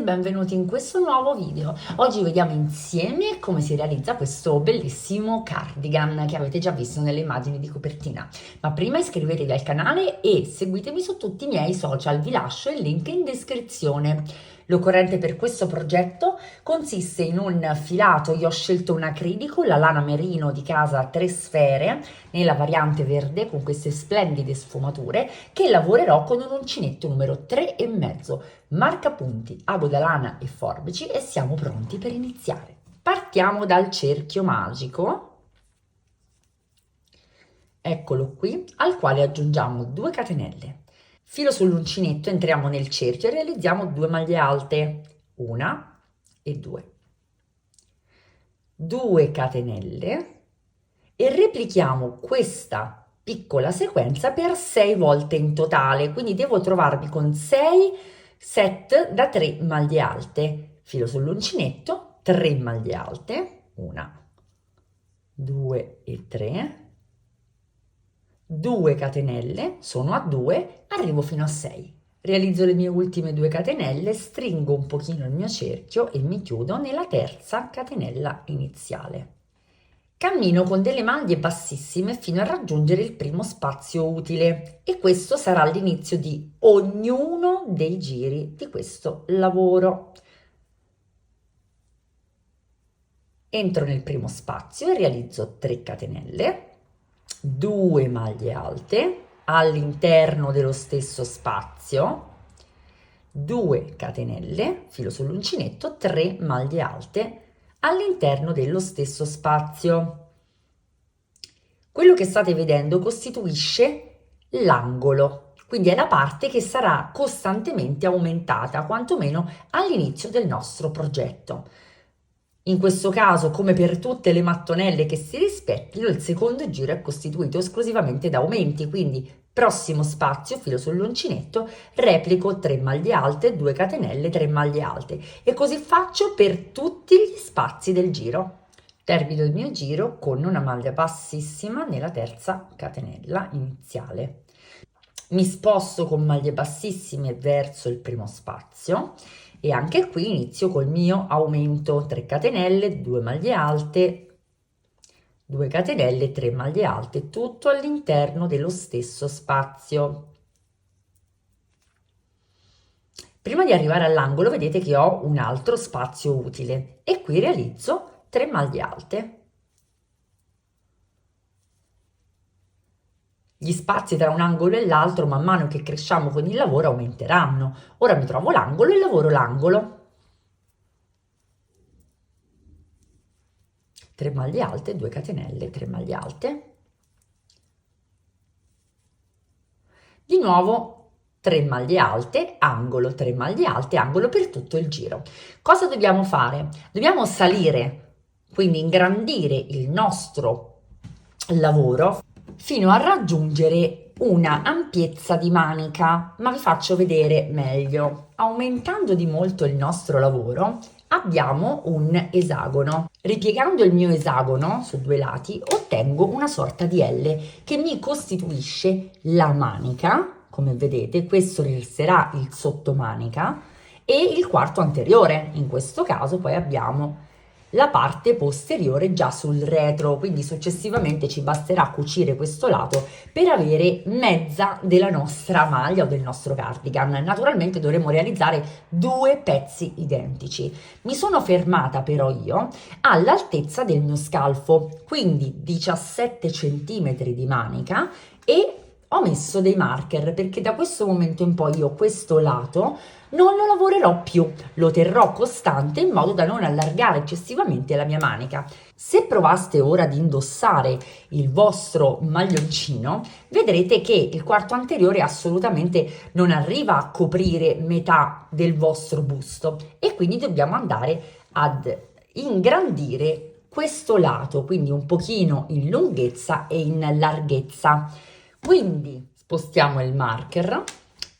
benvenuti in questo nuovo video. Oggi vediamo insieme come si realizza questo bellissimo cardigan che avete già visto nelle immagini di copertina. Ma prima iscrivetevi al canale e seguitemi su tutti i miei social, vi lascio il link in descrizione. L'occorrente per questo progetto consiste in un filato, io ho scelto un acrilico, la lana merino di casa 3 sfere, nella variante verde con queste splendide sfumature, che lavorerò con un uncinetto numero 3,5, marcapunti, ago da lana e forbici e siamo pronti per iniziare. Partiamo dal cerchio magico, eccolo qui, al quale aggiungiamo 2 catenelle. Filo sull'uncinetto, entriamo nel cerchio e realizziamo 2 maglie alte, 1 e 2. 2 catenelle e replichiamo questa piccola sequenza per 6 volte in totale, quindi devo trovarmi con 6 set da 3 maglie alte. Filo sull'uncinetto, 3 maglie alte, 1, 2 e 3. 2 catenelle, sono a 2, arrivo fino a 6. Realizzo le mie ultime 2 catenelle, stringo un pochino il mio cerchio e mi chiudo nella terza catenella iniziale. Cammino con delle maglie bassissime fino a raggiungere il primo spazio utile e questo sarà l'inizio di ognuno dei giri di questo lavoro. Entro nel primo spazio e realizzo 3 catenelle. 2 maglie alte all'interno dello stesso spazio, 2 catenelle, filo sull'uncinetto, 3 maglie alte all'interno dello stesso spazio. Quello che state vedendo costituisce l'angolo, quindi è la parte che sarà costantemente aumentata, quantomeno all'inizio del nostro progetto. In questo caso, come per tutte le mattonelle che si rispettino, il secondo giro è costituito esclusivamente da aumenti, quindi prossimo spazio, filo sull'uncinetto, replico 3 maglie alte, 2 catenelle, 3 maglie alte e così faccio per tutti gli spazi del giro. Termino il mio giro con una maglia bassissima nella terza catenella iniziale. Mi sposto con maglie bassissime verso il primo spazio e anche qui inizio col mio aumento, 3 catenelle, 2 maglie alte, 2 catenelle, 3 maglie alte, tutto all'interno dello stesso spazio. Prima di arrivare all'angolo vedete che ho un altro spazio utile e qui realizzo 3 maglie alte. Gli spazi tra un angolo e l'altro man mano che cresciamo con il lavoro aumenteranno. Ora mi trovo l'angolo e lavoro l'angolo. 3 maglie alte, 2 catenelle, 3 maglie alte. Di nuovo 3 maglie alte, angolo, 3 maglie alte, angolo per tutto il giro. Cosa dobbiamo fare? Dobbiamo salire, quindi ingrandire il nostro lavoro fino a raggiungere una ampiezza di manica, ma vi faccio vedere meglio. Aumentando di molto il nostro lavoro abbiamo un esagono. Ripiegando il mio esagono su 2 lati ottengo una sorta di L che mi costituisce la manica, come vedete questo sarà il sottomanica e il quarto anteriore. In questo caso poi abbiamo la parte posteriore già sul retro, quindi successivamente ci basterà cucire questo lato per avere mezza della nostra maglia o del nostro cardigan. Naturalmente dovremo realizzare 2 pezzi identici. Mi sono fermata però io all'altezza del mio scalfo, quindi 17 centimetri di manica e ho messo dei marker perché da questo momento in poi io questo lato non lo lavorerò più, lo terrò costante in modo da non allargare eccessivamente la mia manica. Se provaste ora ad indossare il vostro maglioncino, vedrete che il quarto anteriore assolutamente non arriva a coprire metà del vostro busto e quindi dobbiamo andare ad ingrandire questo lato, quindi un pochino in lunghezza e in larghezza. Quindi spostiamo il marker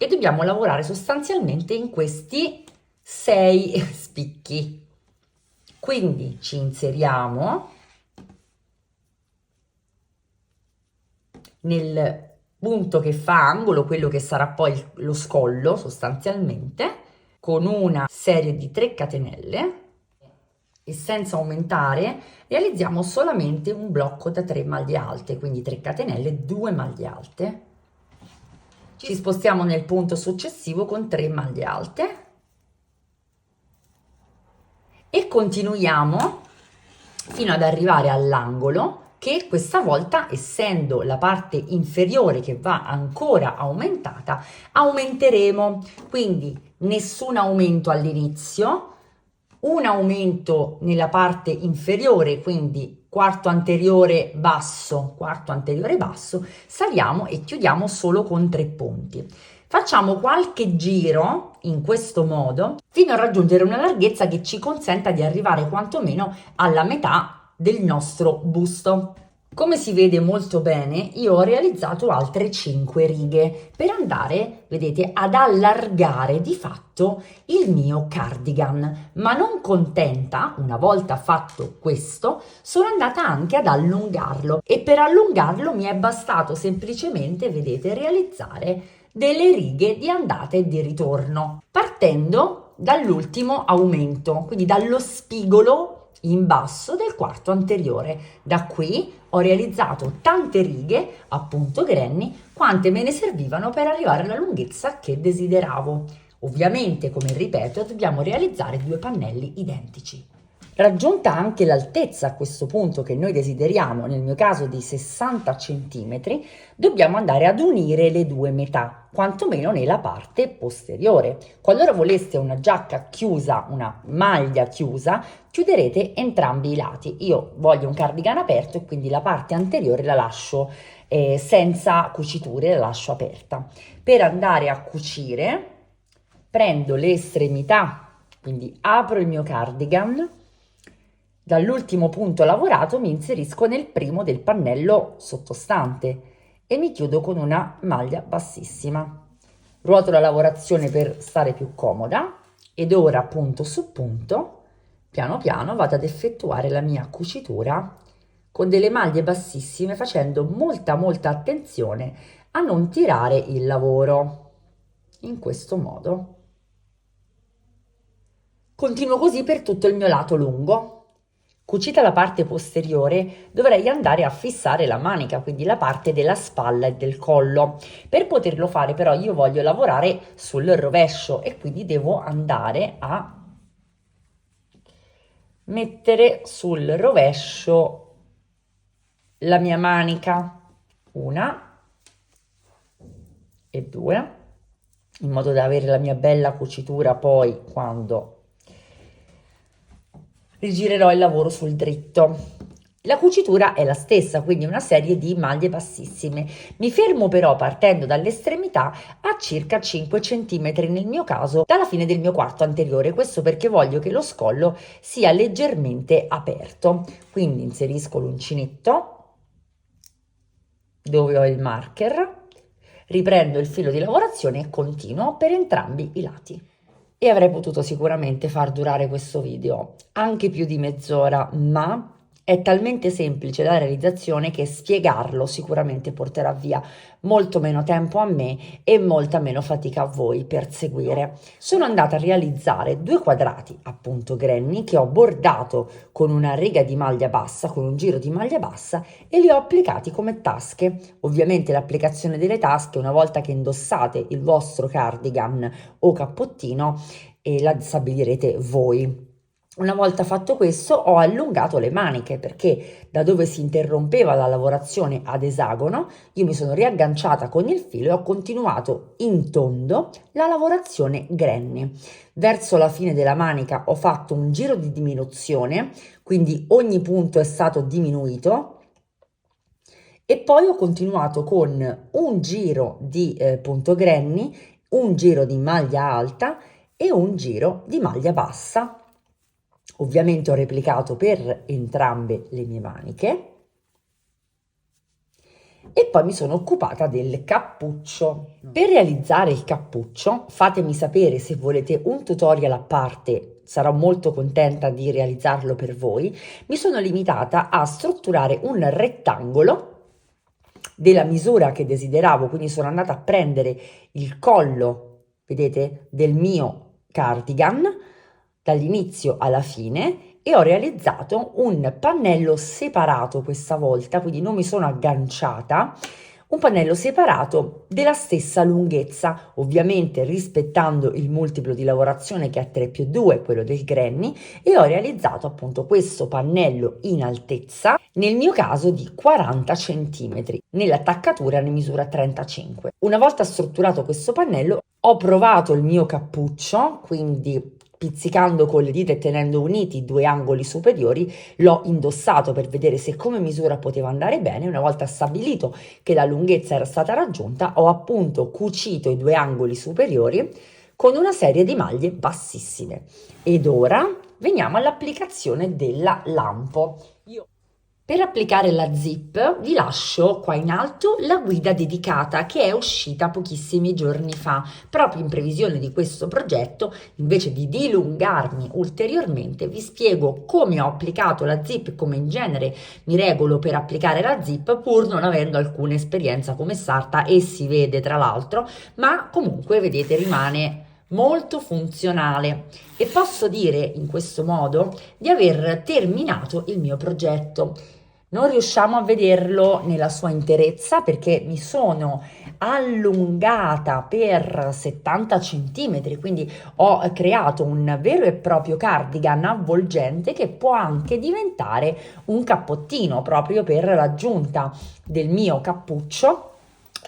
e dobbiamo lavorare sostanzialmente in questi 6 spicchi. Quindi ci inseriamo nel punto che fa angolo, quello che sarà poi lo scollo sostanzialmente, con una serie di 3 catenelle e senza aumentare realizziamo solamente un blocco da 3 maglie alte, quindi 3 catenelle, 2 maglie alte. Ci spostiamo nel punto successivo con 3 maglie alte e continuiamo fino ad arrivare all'angolo, che questa volta, essendo la parte inferiore che va ancora aumentata, aumenteremo, quindi nessun aumento all'inizio, un aumento nella parte inferiore, quindi quarto anteriore basso, saliamo e chiudiamo solo con 3 punti. Facciamo qualche giro in questo modo fino a raggiungere una larghezza che ci consenta di arrivare quantomeno alla metà del nostro busto. Come si vede molto bene, io ho realizzato altre 5 righe per andare, vedete, ad allargare di fatto il mio cardigan, ma non contenta, una volta fatto questo, sono andata anche ad allungarlo e per allungarlo mi è bastato semplicemente, vedete, realizzare delle righe di andata e di ritorno, partendo dall'ultimo aumento, quindi dallo spigolo in basso del quarto anteriore. Da qui ho realizzato tante righe, appunto granny, quante me ne servivano per arrivare alla lunghezza che desideravo. Ovviamente, come ripeto, dobbiamo realizzare 2 pannelli identici. Raggiunta anche l'altezza a questo punto che noi desideriamo, nel mio caso di 60 cm, dobbiamo andare ad unire le 2 metà, quantomeno nella parte posteriore. Qualora voleste una giacca chiusa, una maglia chiusa, chiuderete entrambi i lati. Io voglio un cardigan aperto e quindi la parte anteriore la lascio senza cuciture, la lascio aperta. Per andare a cucire, prendo le estremità, quindi apro il mio cardigan. Dall'ultimo punto lavorato mi inserisco nel primo del pannello sottostante e mi chiudo con una maglia bassissima. Ruoto la lavorazione per stare più comoda ed ora punto su punto, piano piano vado ad effettuare la mia cucitura con delle maglie bassissime, facendo molta attenzione a non tirare il lavoro in questo modo. Continuo così per tutto il mio lato lungo. Cucita la parte posteriore, dovrei andare a fissare la manica, quindi la parte della spalla e del collo. Per poterlo fare però io voglio lavorare sul rovescio e quindi devo andare a mettere sul rovescio la mia manica, 1 e 2, in modo da avere la mia bella cucitura poi quando rigirerò il lavoro sul dritto. La cucitura è la stessa, quindi una serie di maglie bassissime. Mi fermo però partendo dall'estremità a circa 5 cm nel mio caso dalla fine del mio quarto anteriore, questo perché voglio che lo scollo sia leggermente aperto. Quindi inserisco l'uncinetto dove ho il marker, riprendo il filo di lavorazione e continuo per entrambi i lati. E avrei potuto sicuramente far durare questo video anche più di mezz'ora, ma è talmente semplice la realizzazione che spiegarlo sicuramente porterà via molto meno tempo a me e molta meno fatica a voi per seguire. Sono andata a realizzare 2 quadrati, appunto granny, che ho bordato con una riga di maglia bassa, con un giro di maglia bassa, e li ho applicati come tasche. Ovviamente l'applicazione delle tasche, una volta che indossate il vostro cardigan o cappottino, la stabilirete voi. Una volta fatto questo ho allungato le maniche perché da dove si interrompeva la lavorazione ad esagono io mi sono riagganciata con il filo e ho continuato in tondo la lavorazione granny. Verso la fine della manica ho fatto un giro di diminuzione, quindi ogni punto è stato diminuito e poi ho continuato con un giro di punto granny, un giro di maglia alta e un giro di maglia bassa. Ovviamente ho replicato per entrambe le mie maniche e poi mi sono occupata del cappuccio. Per realizzare il cappuccio fatemi sapere se volete un tutorial a parte, sarò molto contenta di realizzarlo per voi. Mi sono limitata a strutturare un rettangolo della misura che desideravo, quindi sono andata a prendere il collo, vedete, del mio cardigan dall'inizio alla fine e ho realizzato un pannello separato questa volta, quindi non mi sono agganciata, un pannello separato della stessa lunghezza, ovviamente rispettando il multiplo di lavorazione che è 3+2, quello del granny, e ho realizzato appunto questo pannello in altezza, nel mio caso di 40 cm, nell'attaccatura ne misura 35. Una volta strutturato questo pannello, ho provato il mio cappuccio, quindi pizzicando con le dita e tenendo uniti i due angoli superiori, l'ho indossato per vedere se come misura poteva andare bene. Una volta stabilito che la lunghezza era stata raggiunta, ho appunto cucito i due angoli superiori con una serie di maglie bassissime. Ed ora veniamo all'applicazione della lampo. Per applicare la zip vi lascio qua in alto la guida dedicata che è uscita pochissimi giorni fa, proprio in previsione di questo progetto. Invece di dilungarmi ulteriormente vi spiego come ho applicato la zip, come in genere mi regolo per applicare la zip, pur non avendo alcuna esperienza come sarta, e si vede tra l'altro, ma comunque vedete rimane molto funzionale e posso dire in questo modo di aver terminato il mio progetto. Non riusciamo a vederlo nella sua interezza perché mi sono allungata per 70 cm, quindi ho creato un vero e proprio cardigan avvolgente che può anche diventare un cappottino proprio per l'aggiunta del mio cappuccio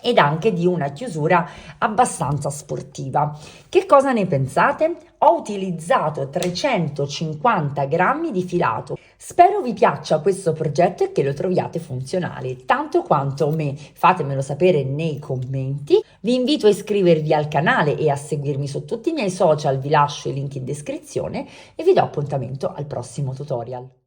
ed anche di una chiusura abbastanza sportiva. Che cosa ne pensate? Ho utilizzato 350 grammi di filato. Spero vi piaccia questo progetto e che lo troviate funzionale tanto quanto me. Fatemelo sapere nei commenti. Vi invito a iscrivervi al canale e a seguirmi su tutti i miei social, vi lascio i link in descrizione e vi do appuntamento al prossimo tutorial.